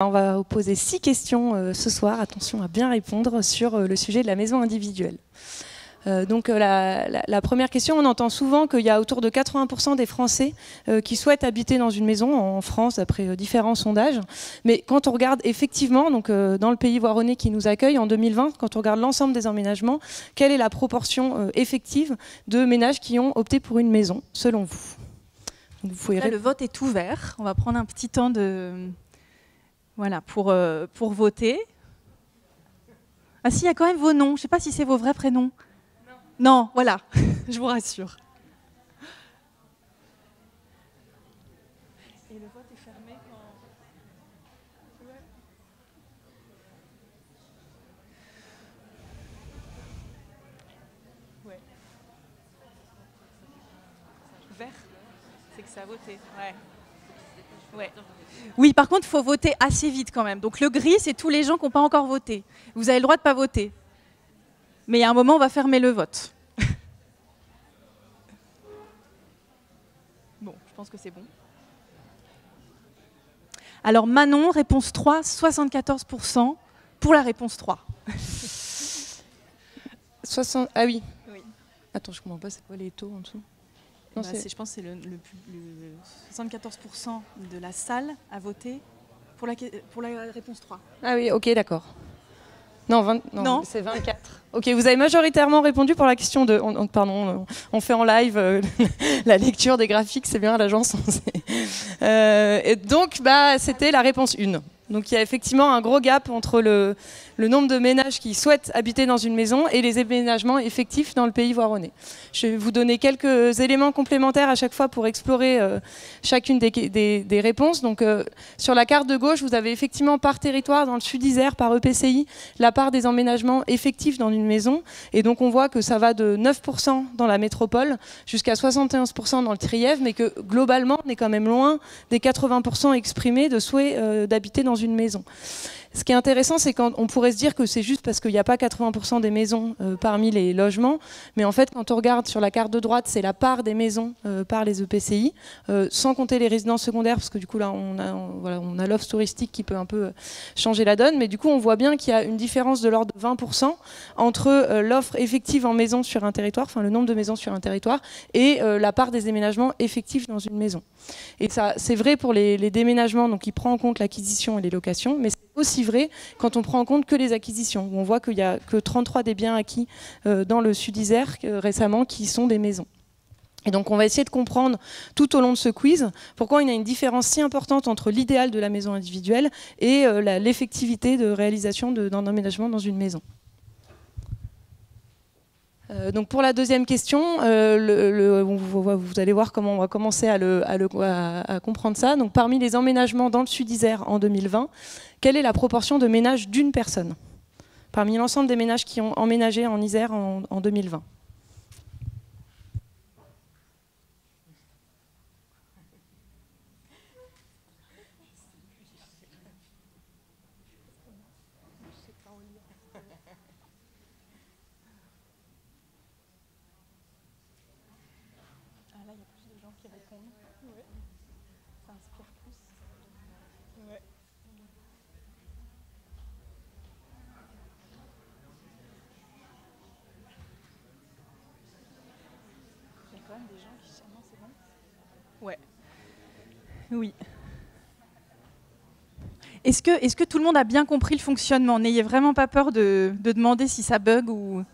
On va poser 6 questions ce soir, attention à bien répondre sur le sujet de la maison individuelle. La première question, on entend souvent qu'il y a autour de 80% des Français qui souhaitent habiter dans une maison en France, d'après différents sondages. Mais quand on regarde effectivement, dans le pays voironnais qui nous accueille en 2020, quand on regarde l'ensemble des emménagements, quelle est la proportion effective de ménages qui ont opté pour une maison, selon vous? Donc, vous pouvez... Là, le vote est ouvert. On va prendre un petit temps pour voter. Ah si, il y a quand même vos noms. Je ne sais pas si c'est vos vrais prénoms. Non, voilà, je vous rassure. Et le vote est fermé quand... Ouais. Vert, c'est que ça a voté. Ouais. Oui, par contre, il faut voter assez vite quand même. Donc le gris, c'est tous les gens qui n'ont pas encore voté. Vous avez le droit de ne pas voter. Mais il y a un moment, on va fermer le vote. Bon, je pense que c'est bon. Alors Manon, réponse 3, 74% pour la réponse 3. 60... Ah oui. Attends, je ne comprends pas, c'est quoi les taux en dessous? Non, je pense que c'est le 74% de la salle a voté pour la réponse 3. Ah oui, ok, d'accord. Non, c'est 24. Ok, vous avez majoritairement répondu pour la question 2. Pardon, on fait en live la lecture des graphiques, c'est bien à l'agence. Et donc, c'était la réponse 1. Donc il y a effectivement un gros gap entre le nombre de ménages qui souhaitent habiter dans une maison et les aménagements effectifs dans le pays voironnais. Je vais vous donner quelques éléments complémentaires à chaque fois pour explorer chacune des réponses. Donc sur la carte de gauche, vous avez effectivement par territoire, dans le Sud-Isère, par EPCI, la part des emménagements effectifs dans une maison. Et donc on voit que ça va de 9% dans la métropole jusqu'à 71% dans le Trièves, mais que globalement, on est quand même loin des 80% exprimés de souhait d'habiter dans une maison. Ce qui est intéressant, c'est qu'on pourrait se dire que c'est juste parce qu'il n'y a pas 80% des maisons parmi les logements, mais en fait, quand on regarde sur la carte de droite, c'est la part des maisons par les EPCI, sans compter les résidences secondaires, parce que du coup, là, on a l'offre touristique qui peut un peu changer la donne, mais du coup, on voit bien qu'il y a une différence de l'ordre de 20% entre l'offre effective en maison sur un territoire, enfin le nombre de maisons sur un territoire, et la part des déménagements effectifs dans une maison. Et ça, c'est vrai pour les déménagements, donc il prend en compte l'acquisition et les locations, mais c'est aussi vrai quand on prend en compte que les acquisitions, où on voit qu'il n'y a que 33 des biens acquis dans le Sud-Isère récemment qui sont des maisons. Et donc on va essayer de comprendre tout au long de ce quiz pourquoi il y a une différence si importante entre l'idéal de la maison individuelle et l'effectivité de réalisation d'un emménagement dans une maison. Donc pour la deuxième question, vous allez voir comment on va commencer à comprendre ça. Donc parmi les emménagements dans le Sud-Isère en 2020, quelle est la proportion de ménages d'une personne parmi l'ensemble des ménages qui ont emménagé en Isère en 2020? Oui. Est-ce que tout le monde a bien compris le fonctionnement? N'ayez vraiment pas peur de demander si ça bug ou...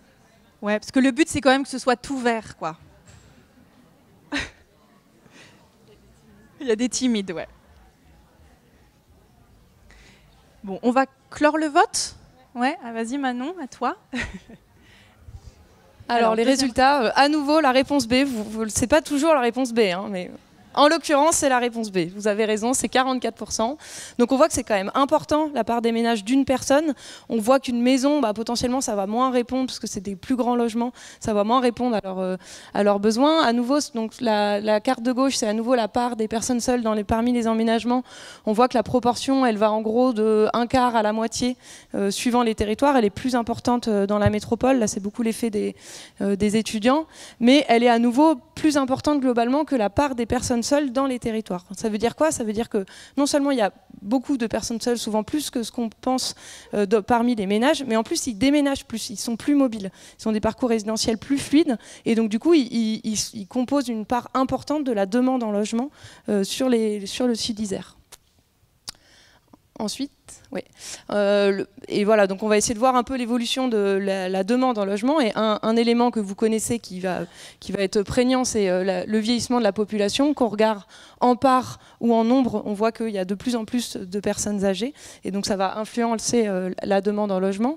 Ouais, parce que le but, c'est quand même que ce soit tout vert, quoi. Il y a des timides, ouais. Bon, on va clore le vote? Ouais, ah, vas-y Manon, à toi. Alors les résultats, à nouveau, la réponse B. C'est pas toujours la réponse B, hein, mais... En l'occurrence, c'est la réponse B. Vous avez raison, c'est 44%. Donc on voit que c'est quand même important, la part des ménages d'une personne. On voit qu'une maison, potentiellement, ça va moins répondre, parce que c'est des plus grands logements, ça va moins répondre à leurs besoins. À nouveau, donc, la carte de gauche, c'est à nouveau la part des personnes seules parmi les emménagements. On voit que la proportion, elle va en gros de un quart à la moitié, suivant les territoires. Elle est plus importante dans la métropole. Là, c'est beaucoup l'effet des étudiants. Mais elle est à nouveau plus importante globalement que la part des personnes seules dans les territoires. Ça veut dire quoi? Ça veut dire que non seulement il y a beaucoup de personnes seules, souvent plus que ce qu'on pense parmi les ménages, mais en plus ils déménagent plus, ils sont plus mobiles, ils ont des parcours résidentiels plus fluides, et donc du coup ils composent une part importante de la demande en logement sur le sud d'Isère. Ensuite, oui. Et voilà, donc on va essayer de voir un peu l'évolution de la demande en logement. Et un élément que vous connaissez qui va être prégnant, c'est le vieillissement de la population. Qu'on regarde en part ou en nombre, on voit qu'il y a de plus en plus de personnes âgées. Et donc ça va influencer la demande en logement.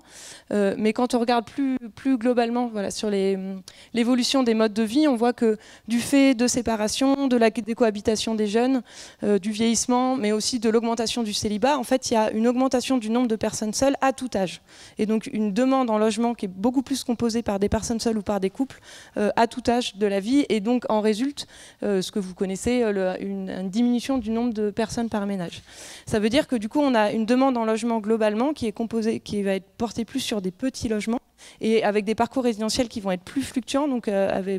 Mais quand on regarde plus globalement voilà, sur l'évolution des modes de vie, on voit que du fait de séparation, des cohabitations des jeunes, du vieillissement, mais aussi de l'augmentation du célibat, en fait, il y a une augmentation du nombre de personnes seules à tout âge. Et donc une demande en logement qui est beaucoup plus composée par des personnes seules ou par des couples à tout âge de la vie. Et donc en résulte, ce que vous connaissez, une diminution du nombre de personnes par ménage. Ça veut dire que du coup, on a une demande en logement globalement qui va être portée plus sur des petits logements et avec des parcours résidentiels qui vont être plus fluctuants, donc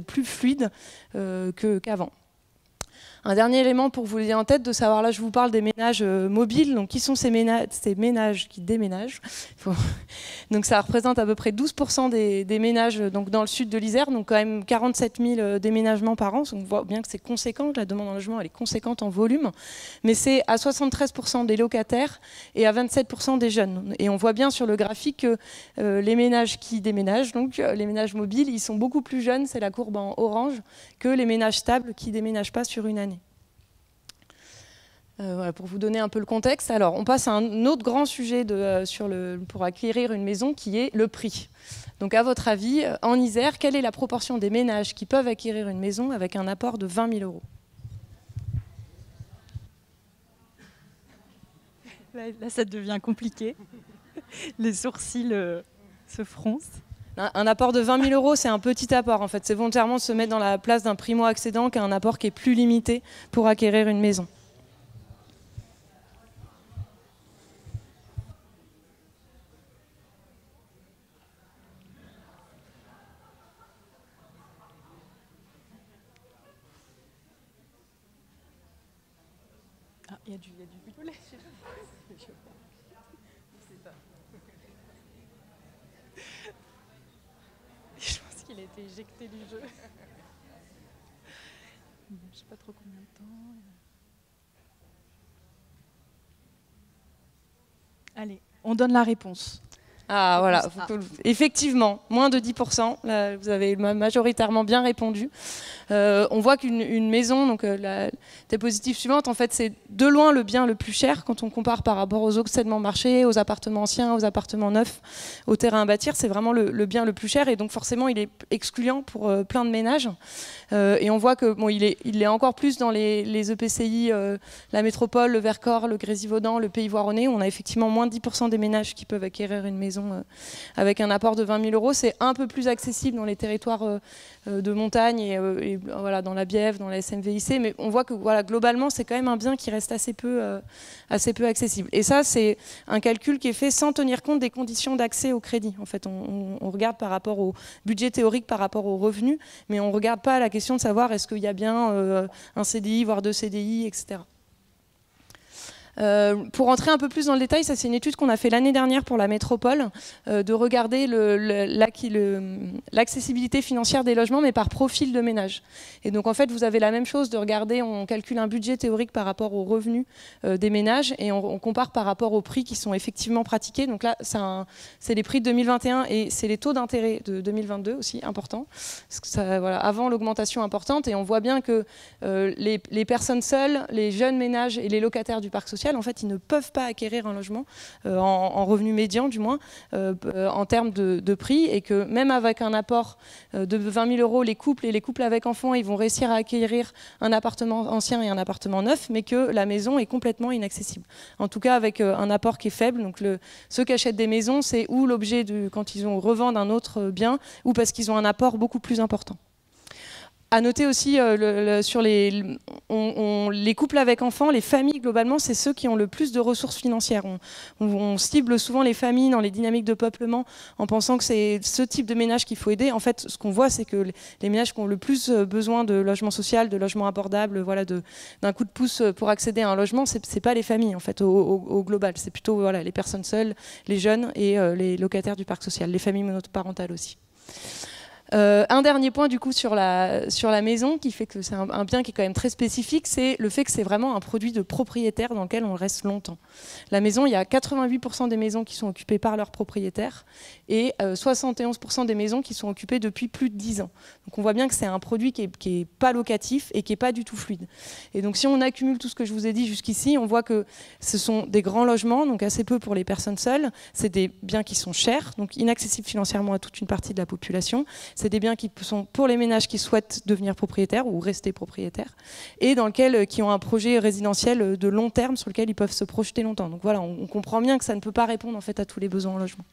plus fluides qu'avant. Un dernier élément pour vous les en tête, de savoir, là je vous parle des ménages mobiles, donc qui sont ces ménages qui déménagent. Donc ça représente à peu près 12% des ménages donc dans le sud de l'Isère, donc quand même 47 000 déménagements par an, donc on voit bien que c'est conséquent, que la demande en logement elle est conséquente en volume, mais c'est à 73% des locataires et à 27% des jeunes. Et on voit bien sur le graphique que les ménages qui déménagent, donc les ménages mobiles, ils sont beaucoup plus jeunes, c'est la courbe en orange, que les ménages stables qui ne déménagent pas sur une année. Voilà, pour vous donner un peu le contexte. Alors, on passe à un autre grand sujet pour acquérir une maison, qui est le prix. Donc, à votre avis, en Isère, quelle est la proportion des ménages qui peuvent acquérir une maison avec un apport de 20 000 €? Là, ça devient compliqué. Les sourcils se froncent. Un apport de 20 000 €, c'est un petit apport. En fait, c'est volontairement se mettre dans la place d'un primo-accédant qui a un apport qui est plus limité pour acquérir une maison. Il y a du violet. Je pense qu'il a été éjecté du jeu. Je ne sais pas trop combien de temps. Allez, on donne la réponse. Ah voilà, effectivement, moins de 10%, là, vous avez majoritairement bien répondu. On voit qu'une maison, donc la diapositive suivante, en fait c'est de loin le bien le plus cher quand on compare par rapport aux autres segments marché, aux appartements anciens, aux appartements neufs, aux terrains à bâtir, c'est vraiment le bien le plus cher et donc forcément il est excluant pour plein de ménages. Et on voit que bon, il est encore plus dans les EPCI, la métropole, le Vercors, le Grésivaudan, le Pays Voironnais, on a effectivement moins de 10% des ménages qui peuvent acquérir une maison avec un apport de 20 000 €. C'est un peu plus accessible dans les territoires de montagne et voilà, dans la Bièvre, dans la SMVIC, mais on voit que voilà, globalement c'est quand même un bien qui reste assez peu accessible. Et ça c'est un calcul qui est fait sans tenir compte des conditions d'accès au crédit. En fait, on regarde par rapport au budget théorique, par rapport aux revenus, mais on ne regarde pas la question de savoir est-ce qu'il y a bien un CDI, voire 2 CDI, etc. Pour entrer un peu plus dans le détail, ça c'est une étude qu'on a fait l'année dernière pour la métropole, de regarder l'accessibilité financière des logements, mais par profil de ménage. Et donc en fait, vous avez la même chose de regarder, on calcule un budget théorique par rapport aux revenus des ménages et on compare par rapport aux prix qui sont effectivement pratiqués. Donc là, c'est les prix de 2021 et c'est les taux d'intérêt de 2022 aussi, important. Parce que ça, voilà, avant l'augmentation importante, et on voit bien que les personnes seules, les jeunes ménages et les locataires du parc social, en fait, ils ne peuvent pas acquérir un logement en revenu médian, du moins, en termes de prix, et que même avec un apport de 20 000 €, les couples et les couples avec enfants, ils vont réussir à acquérir un appartement ancien et un appartement neuf, mais que la maison est complètement inaccessible. En tout cas, avec un apport qui est faible. Donc, ceux qui achètent des maisons, c'est ou l'objet quand ils revendent un autre bien, ou parce qu'ils ont un apport beaucoup plus important. À noter aussi, sur les couples avec enfants, les familles, globalement, c'est ceux qui ont le plus de ressources financières. On cible souvent les familles dans les dynamiques de peuplement en pensant que c'est ce type de ménage qu'il faut aider. En fait, ce qu'on voit, c'est que les ménages qui ont le plus besoin de logement social, de logement abordable, voilà, d'un coup de pouce pour accéder à un logement, c'est pas les familles, en fait, au global. C'est plutôt voilà, les personnes seules, les jeunes et les locataires du parc social, les familles monoparentales aussi. Un dernier point du coup sur la maison qui fait que c'est un bien qui est quand même très spécifique, c'est le fait que c'est vraiment un produit de propriétaire dans lequel on reste longtemps. La maison, il y a 88% des maisons qui sont occupées par leurs propriétaires et 71% des maisons qui sont occupées depuis plus de 10 ans. Donc on voit bien que c'est un produit qui est pas locatif et qui est pas du tout fluide. Et donc si on accumule tout ce que je vous ai dit jusqu'ici, on voit que ce sont des grands logements, donc assez peu pour les personnes seules, c'est des biens qui sont chers, donc inaccessibles financièrement à toute une partie de la population. C'est des biens qui sont pour les ménages qui souhaitent devenir propriétaires ou rester propriétaires et qui ont un projet résidentiel de long terme sur lequel ils peuvent se projeter longtemps. Donc voilà, on comprend bien que ça ne peut pas répondre en fait à tous les besoins en logement.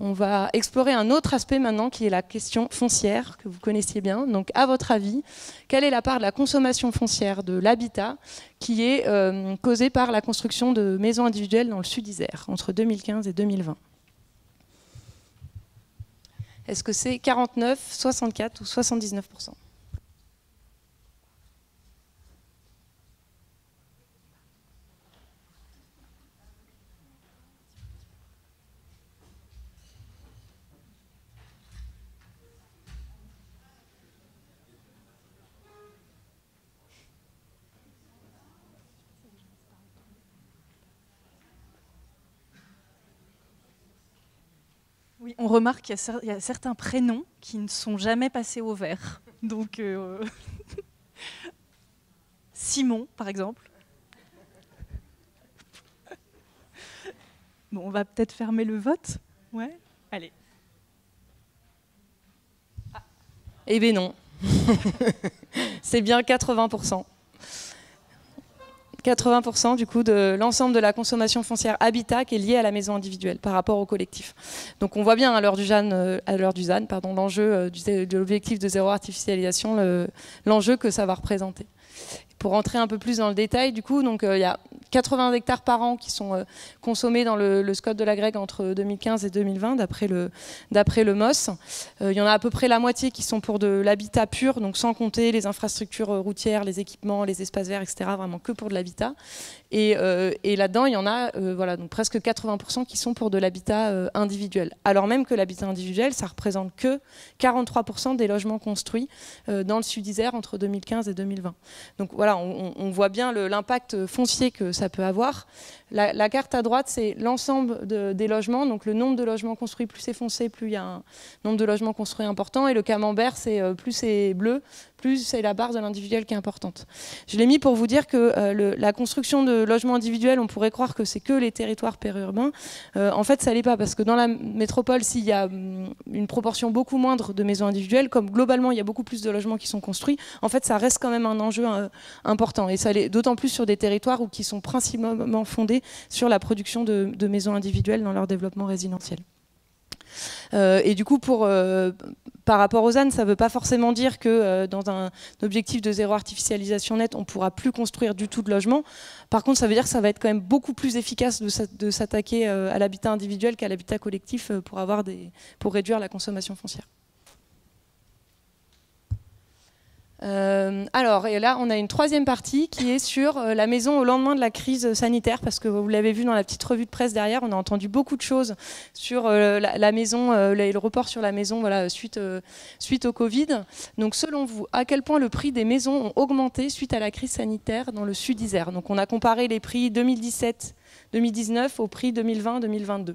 On va explorer un autre aspect maintenant qui est la question foncière que vous connaissiez bien. Donc à votre avis, quelle est la part de la consommation foncière de l'habitat qui est causée par la construction de maisons individuelles dans le Sud-Isère entre 2015 et 2020 ? Est-ce que c'est 49, 64 ou 79%? Oui, on remarque qu'il y a certains prénoms qui ne sont jamais passés au vert. Donc, Simon, par exemple. Bon, on va peut-être fermer le vote. Ouais, allez. Ah. Eh bien non. C'est bien 80%. 80% du coup de l'ensemble de la consommation foncière habitat qui est liée à la maison individuelle par rapport au collectif. Donc on voit bien à l'heure du ZAN, l'enjeu de l'objectif de zéro artificialisation, l'enjeu que ça va représenter. Pour rentrer un peu plus dans le détail, du coup, donc il y a 80 hectares par an qui sont consommés dans le SCOT de la Greg entre 2015 et 2020, d'après le MOS. Il y en a à peu près la moitié qui sont pour de l'habitat pur, donc sans compter les infrastructures routières, les équipements, les espaces verts, etc., vraiment que pour de l'habitat. Et là-dedans, il y en a donc presque 80% qui sont pour de l'habitat individuel. Alors même que l'habitat individuel, ça représente que 43% des logements construits dans le Sud-Isère entre 2015 et 2020. Donc voilà, on voit bien l'impact foncier que ça peut avoir. La carte à droite, c'est l'ensemble des logements. Donc le nombre de logements construits, plus c'est foncé, plus il y a un nombre de logements construits important. Et le camembert, c'est plus c'est bleu, plus c'est la barre de l'individuel qui est importante. Je l'ai mis pour vous dire que la construction de logements individuels, on pourrait croire que c'est que les territoires périurbains. En fait, ça l'est pas, parce que dans la métropole, s'il y a une proportion beaucoup moindre de maisons individuelles, comme globalement il y a beaucoup plus de logements qui sont construits, en fait, ça reste quand même un enjeu important. Et ça l'est d'autant plus sur des territoires qui sont principalement fondés sur la production de maisons individuelles dans leur développement résidentiel. Et du coup, par rapport aux ZAN, ça ne veut pas forcément dire que dans un objectif de zéro artificialisation nette, on ne pourra plus construire du tout de logements. Par contre, ça veut dire que ça va être quand même beaucoup plus efficace de s'attaquer à l'habitat individuel qu'à l'habitat collectif pour réduire la consommation foncière. Alors, et là, on a une troisième partie qui est sur la maison au lendemain de la crise sanitaire, parce que vous l'avez vu dans la petite revue de presse derrière, on a entendu beaucoup de choses sur la maison, le report sur la maison voilà, suite au Covid. Donc, selon vous, à quel point le prix des maisons ont augmenté suite à la crise sanitaire dans le Sud-Isère? Donc, on a comparé les prix 2017-2019 au prix 2020-2022.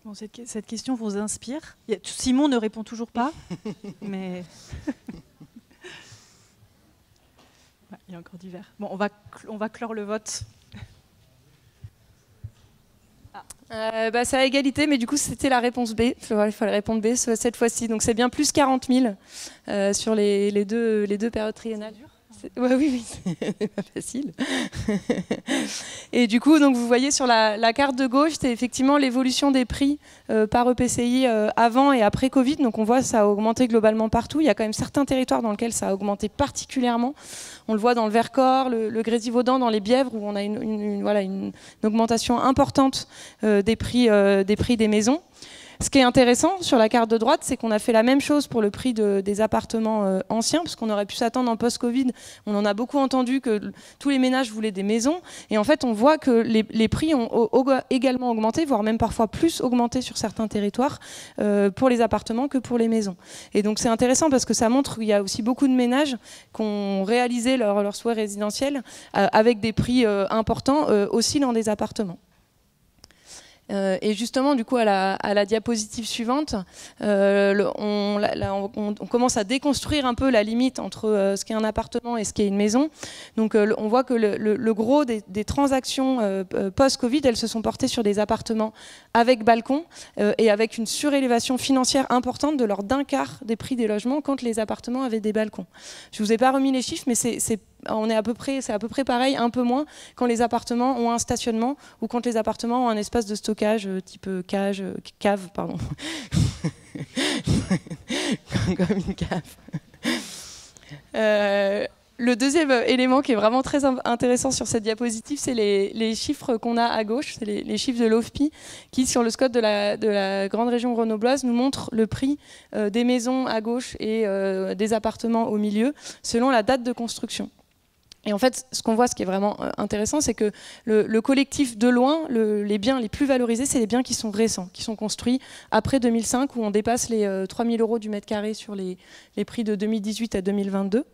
Bon, cette question vous inspire? Simon ne répond toujours pas, mais Il y a encore du vert. Bon, on va clore le vote. C'est à égalité, mais du coup, c'était la réponse B. Il fallait répondre B cette fois-ci. Donc, c'est bien plus 40 000 sur les deux périodes triennales. Ouais, oui, c'est pas facile. Et du coup, donc, vous voyez sur la carte de gauche, c'est effectivement l'évolution des prix par EPCI avant et après Covid. Donc on voit ça a augmenté globalement partout. Il y a quand même certains territoires dans lesquels ça a augmenté particulièrement. On le voit dans le Vercors, le Grésivaudan, dans les Bièvres, où on a une augmentation importante des prix des maisons. Ce qui est intéressant sur la carte de droite, c'est qu'on a fait la même chose pour le prix des appartements anciens, parce qu'on aurait pu s'attendre en post-Covid. On en a beaucoup entendu que tous les ménages voulaient des maisons. Et en fait, on voit que les prix ont également augmenté, voire même parfois plus augmenté sur certains territoires pour les appartements que pour les maisons. Et donc c'est intéressant parce que ça montre qu'il y a aussi beaucoup de ménages qui ont réalisé leur souhait résidentiel avec des prix importants aussi dans des appartements. Et justement, du coup, à la diapositive suivante, on commence à déconstruire un peu la limite entre ce qu'est un appartement et ce qu'est une maison. Donc, on voit que le gros des transactions post-Covid, elles se sont portées sur des appartements avec balcon et avec une surélévation financière importante de l'ordre d'un quart des prix des logements quand les appartements avaient des balcons. Je vous ai pas remis les chiffres, mais c'est à peu près pareil, un peu moins quand les appartements ont un stationnement ou quand les appartements ont un espace de stockage type cave, pardon. Comme une cave. Le deuxième élément qui est vraiment très intéressant sur cette diapositive, c'est les chiffres qu'on a à gauche, c'est les chiffres de l'OFPI qui, sur le SCOT de la grande région grenobloise, nous montrent le prix des maisons à gauche et des appartements au milieu, selon la date de construction. Et en fait, ce qu'on voit, ce qui est vraiment intéressant, c'est que le collectif de loin, les biens les plus valorisés, c'est les biens qui sont récents, qui sont construits après 2005, où on dépasse les 3 000 € du mètre carré sur les prix de 2018 à 2022.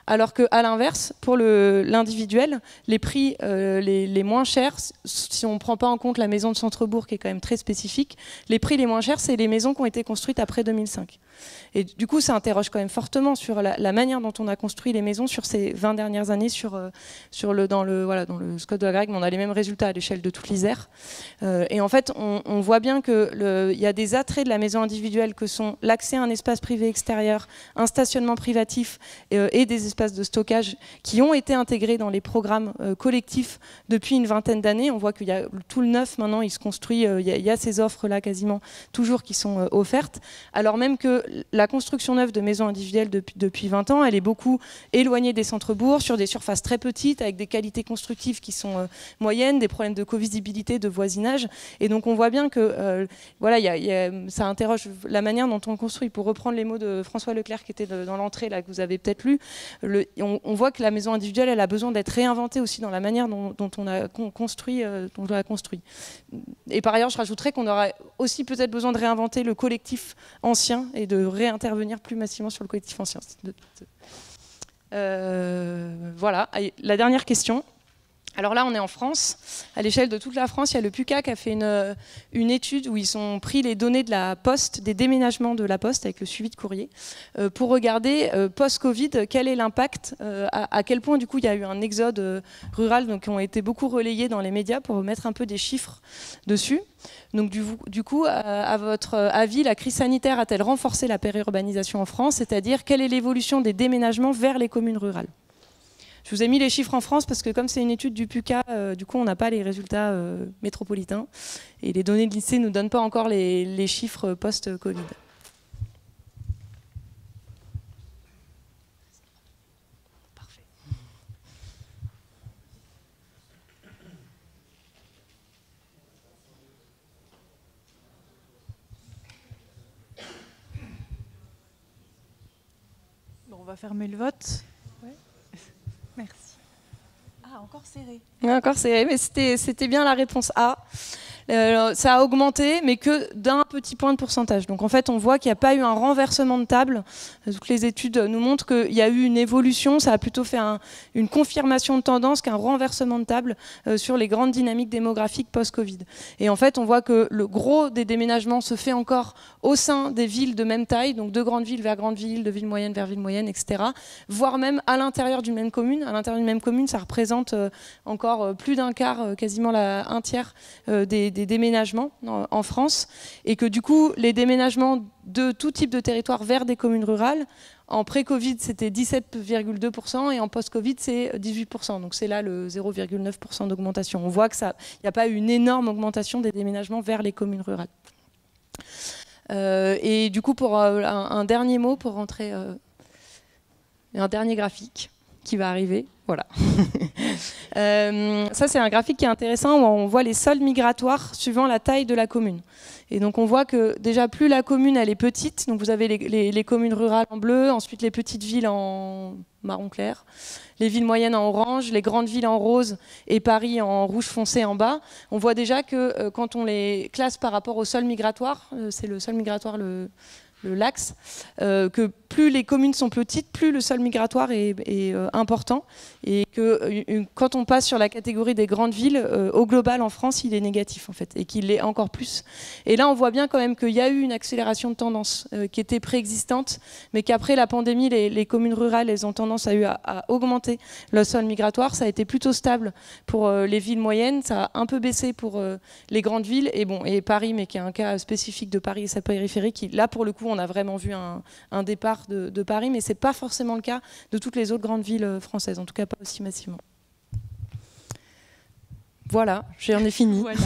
Alors qu'à l'inverse, pour l'individuel, les prix les moins chers, si on ne prend pas en compte la maison de centre-bourg qui est quand même très spécifique, les prix les moins chers, c'est les maisons qui ont été construites après 2005. Et du coup, ça interroge quand même fortement sur la manière dont on a construit les maisons sur ces 20 dernières années dans le SCOT de la Grecque, mais on a les mêmes résultats à l'échelle de toute l'Isère. Et en fait, on voit bien qu'il y a des attraits de la maison individuelle que sont l'accès à un espace privé extérieur, un stationnement privatif et des espaces de stockage qui ont été intégrés dans les programmes collectifs depuis une vingtaine d'années. On voit qu'il y a tout le neuf maintenant, il se construit, il y a ces offres-là quasiment toujours qui sont offertes, alors même que la construction neuve de maisons individuelles depuis 20 ans, elle est beaucoup éloignée des centres-bourgs, sur des surfaces très petites, avec des qualités constructives qui sont moyennes, des problèmes de covisibilité, de voisinage. Et donc on voit bien que ça interroge la manière dont on construit. Pour reprendre les mots de François Leclerc qui était dans l'entrée, là, que vous avez peut-être lu, on voit que la maison individuelle, elle a besoin d'être réinventée aussi dans la manière dont on a construit. Et par ailleurs, je rajouterais qu'on aurait aussi peut-être besoin de réinventer le collectif ancien et de réintervenir plus massivement sur le collectif ancien. Voilà, la dernière question. Alors là, on est en France. À l'échelle de toute la France, il y a le PUCA qui a fait une étude où ils ont pris les données de la Poste, des déménagements de la Poste avec le suivi de courrier, pour regarder post-Covid quel est l'impact, à quel point du coup il y a eu un exode rural, donc qui ont été beaucoup relayés dans les médias pour mettre un peu des chiffres dessus. Donc du coup, à votre avis, la crise sanitaire a-t-elle renforcé la périurbanisation en France, c'est-à-dire quelle est l'évolution des déménagements vers les communes rurales ? Je vous ai mis les chiffres en France parce que comme c'est une étude du PUCA, du coup on n'a pas les résultats métropolitains et les données de l'INSEE ne nous donnent pas encore les chiffres post-Covid. Parfait. Bon, on va fermer le vote. Merci. Ah, encore serré. Ouais, encore serré, mais c'était bien la réponse A. ça a augmenté, mais que d'un petit point de pourcentage. Donc en fait, on voit qu'il n'y a pas eu un renversement de table. Toutes les études nous montrent qu'il y a eu une évolution, ça a plutôt fait une confirmation de tendance qu'un renversement de table sur les grandes dynamiques démographiques post-Covid. Et en fait, on voit que le gros des déménagements se fait encore au sein des villes de même taille, donc de grandes villes vers grandes villes, de villes moyennes vers villes moyennes, etc. Voire même à l'intérieur d'une même commune. À l'intérieur d'une même commune, ça représente encore plus d'un quart, quasiment un tiers des déménagements en France. Et que du coup, les déménagements de tout type de territoire vers des communes rurales, en pré-Covid, c'était 17,2% et en post-Covid, c'est 18%. Donc c'est là le 0,9% d'augmentation. On voit qu'il n'y a pas eu une énorme augmentation des déménagements vers les communes rurales. Et du coup, pour un dernier mot, pour rentrer, un dernier graphique qui va arriver. Voilà. Ça, c'est un graphique qui est intéressant où on voit les soldes migratoires suivant la taille de la commune. Et donc, on voit que déjà, plus la commune elle est petite, donc vous avez les communes rurales en bleu, ensuite les petites villes en marron clair, les villes moyennes en orange, les grandes villes en rose et Paris en rouge foncé en bas. On voit déjà que quand on les classe par rapport au sol migratoire, c'est le sol migratoire l'axe, que plus les communes sont petites, plus le sol migratoire est important, et que quand on passe sur la catégorie des grandes villes, au global en France, il est négatif en fait, et qu'il l'est encore plus. Et là, on voit bien quand même qu'il y a eu une accélération de tendance qui était préexistante, mais qu'après la pandémie, les communes rurales, elles ont tendance à augmenter le sol migratoire. Ça a été plutôt stable pour les villes moyennes, ça a un peu baissé pour les grandes villes, et Paris, mais qui est un cas spécifique de Paris et sa périphérie, qui là pour le coup, on a vraiment vu un départ de Paris, mais ce n'est pas forcément le cas de toutes les autres grandes villes françaises, en tout cas pas aussi massivement. Voilà, j'en ai fini. Voilà.